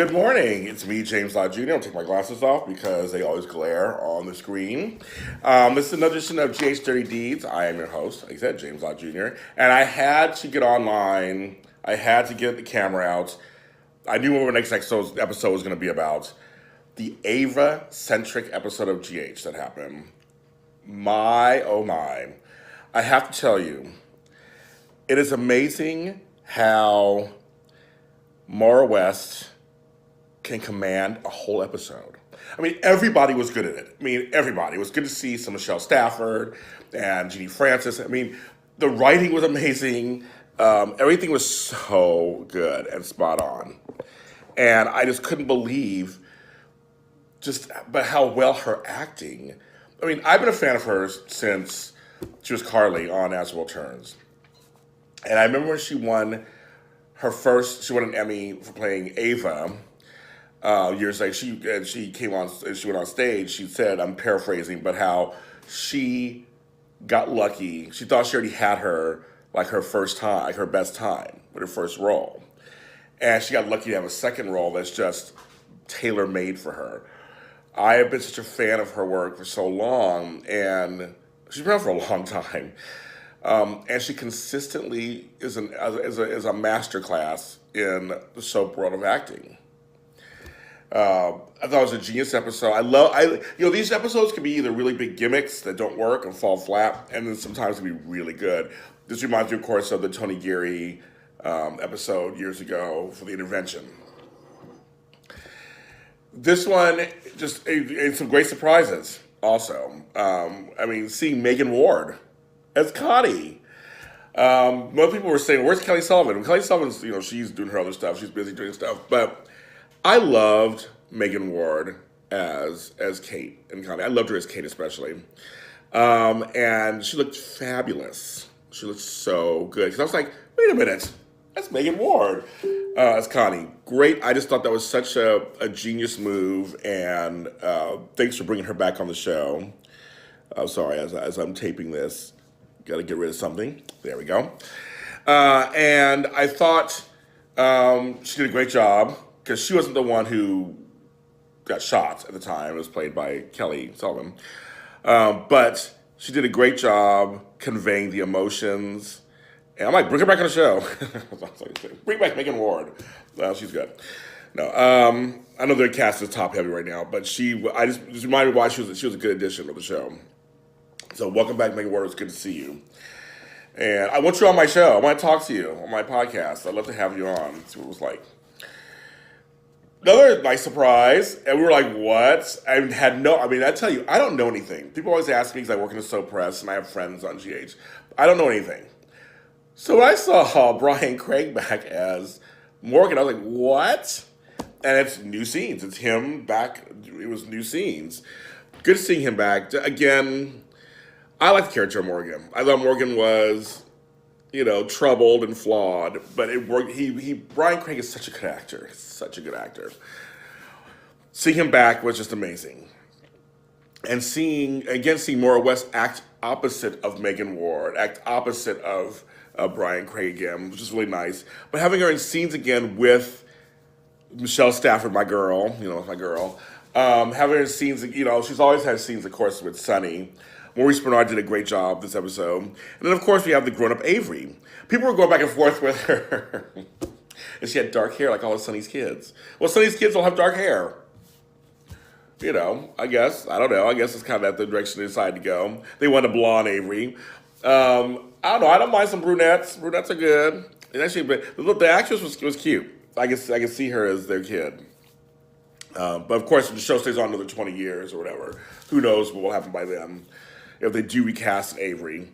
Good morning. It's me, James Lott Jr. I'll take my glasses off because they always glare on the screen. This is another edition of GH Dirty Deeds. I am your host, like I said, James Lott Jr. And I had to get online. I had to get the camera out. I knew what our next episode was going to be about. The Ava-Centric episode of GH that happened. My, oh my. I have to tell you, it is amazing how Maura West can command a whole episode. I mean, everybody was good at it. I mean, everybody. It was good to see some Michelle Stafford and Jeannie Francis. I mean, the writing was amazing. Everything was so good and spot on. And I just couldn't believe but how well her acting. I mean, I've been a fan of hers since she was Carly on As the World Turns. And I remember when she won she won an Emmy for playing Ava. Years later, she came on. She went on stage. She said, "I'm paraphrasing, but how she got lucky. She thought she already had her first time, like her best time with her first role, and she got lucky to have a second role that's just tailor made for her." I have been such a fan of her work for so long, and she's been around for a long time, and she consistently is a masterclass in the soap world of acting. I thought it was a genius episode. These episodes can be either really big gimmicks that don't work and fall flat, and then sometimes can be really good. This reminds me, of course, of the Tony Geary episode years ago for The Intervention. This one, just some great surprises also. Seeing Megan Ward as Connie. Most people were saying, "Where's Kelly Sullivan?" Well, Kelly Sullivan's, she's doing her other stuff. She's busy doing stuff, but I loved Megan Ward as Kate and Connie. I loved her as Kate especially. And she looked fabulous. She looked so good. Because I was like, wait a minute, that's Megan Ward as Connie. Great. I just thought that was such a genius move. And thanks for bringing her back on the show. Sorry, as I'm taping this, got to get rid of something. There we go. And I thought she did a great job. Because she wasn't the one who got shot at the time. It was played by Kelly Sullivan. But she did a great job conveying the emotions. And I'm like, bring her back on the show. Bring back Megan Ward. She's good. No, I know their cast is top heavy right now, but I just reminded me why she was a good addition to the show. So welcome back, Megan Ward. It's good to see you. And I want you on my show. I want to talk to you on my podcast. I'd love to have you on. See what it was like. Another nice surprise, and we were like, what? I tell you, I don't know anything. People always ask me because I work in the soap press and I have friends on GH. I don't know anything. So when I saw Bryan Craig back as Morgan, I was like, what? And it's new scenes. It's him back. It was new scenes. Good seeing him back. Again, I like the character of Morgan. I thought Morgan was, troubled and flawed, but it worked. Bryan Craig is such a good actor. Such a good actor. Seeing him back was just amazing. And seeing Maura West act opposite of Megan Ward, act opposite of Bryan Craig again, which is really nice. But having her in scenes again with Michelle Stafford, my girl, my girl. Having her in scenes, she's always had scenes, of course, with Sonny. Maurice Bernard did a great job this episode. And then, of course, we have the grown-up Avery. People were going back and forth with her. And she had dark hair like all of Sonny's kids. Well, Sonny's kids all have dark hair. I guess. I don't know. I guess it's kind of the direction they decided to go. They went a blonde Avery. I don't know. I don't mind some brunettes. Brunettes are good. And actually, but the actress was cute. I can see her as their kid. But, of course, if the show stays on another 20 years or whatever, who knows what will happen by then if they do recast Avery.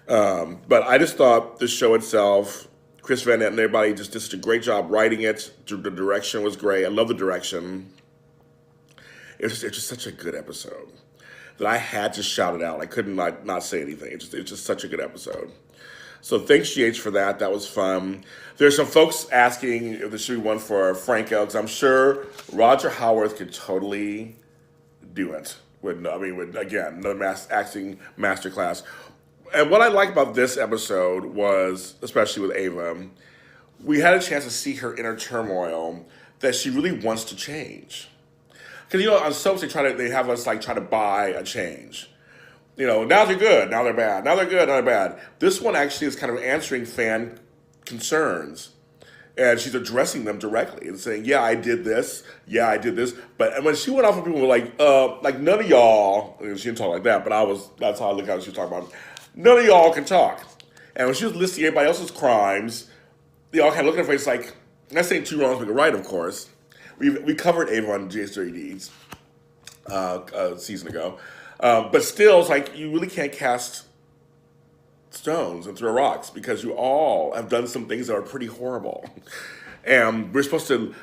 But I just thought the show itself, Chris Van Nett and everybody just did such a great job writing it. The direction was great. I love the direction. It's just such a good episode that I had to shout it out. I couldn't not say anything. It's just such a good episode. So thanks, GH, for that. That was fun. There's some folks asking if there should be one for Franco, because I'm sure Roger Howarth could totally do it. Again, another acting masterclass. And what I liked about this episode was, especially with Ava, we had a chance to see her inner turmoil that she really wants to change. Because on soaps they have us like try to buy a change. Now they're good, now they're bad, now they're good, now they're bad. This one actually is kind of answering fan concerns, and she's addressing them directly and saying, "Yeah, I did this. Yeah, I did this." But when she went off, and people were like none of y'all. She didn't talk like that, but that's how I look at what she was talking about. None of y'all can talk. And when she was listing everybody else's crimes, they all kind of looked at her face like, "Not saying two wrongs make a right, of course." We covered Ava on GH Dirty Deeds a season ago. But still, it's like you really can't cast stones and throw rocks because you all have done some things that are pretty horrible. And we're supposed to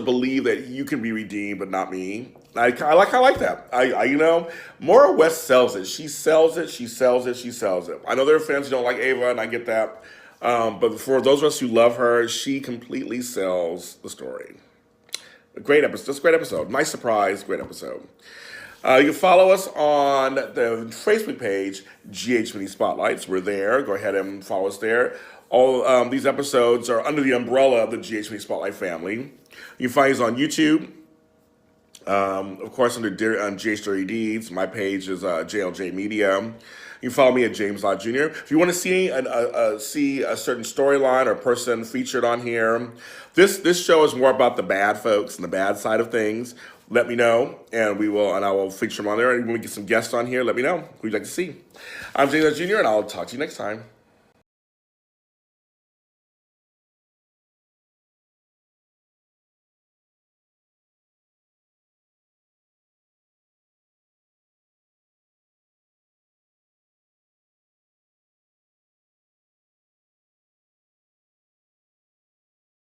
believe that you can be redeemed, but not me. I like that. Maura West sells it. She sells it. She sells it. She sells it. I know there are fans who don't like Ava, and I get that. But for those of us who love her, she completely sells the story. A great episode. Just a great episode. Nice surprise. Great episode. You can follow us on the Facebook page, GH Mini Spotlights. We're there. Go ahead and follow us there. All these episodes are under the umbrella of the GH Mini Spotlight family. You can find us on YouTube. Of course, under GH Dirty Deeds. My page is JLJ Media. You can follow me at James Lott Jr. If you want to see a certain storyline or person featured on here, this show is more about the bad folks and the bad side of things. Let me know, and I will feature them on there. And when we get some guests on here, let me know who you'd like to see. I'm James Lott Jr., and I'll talk to you next time.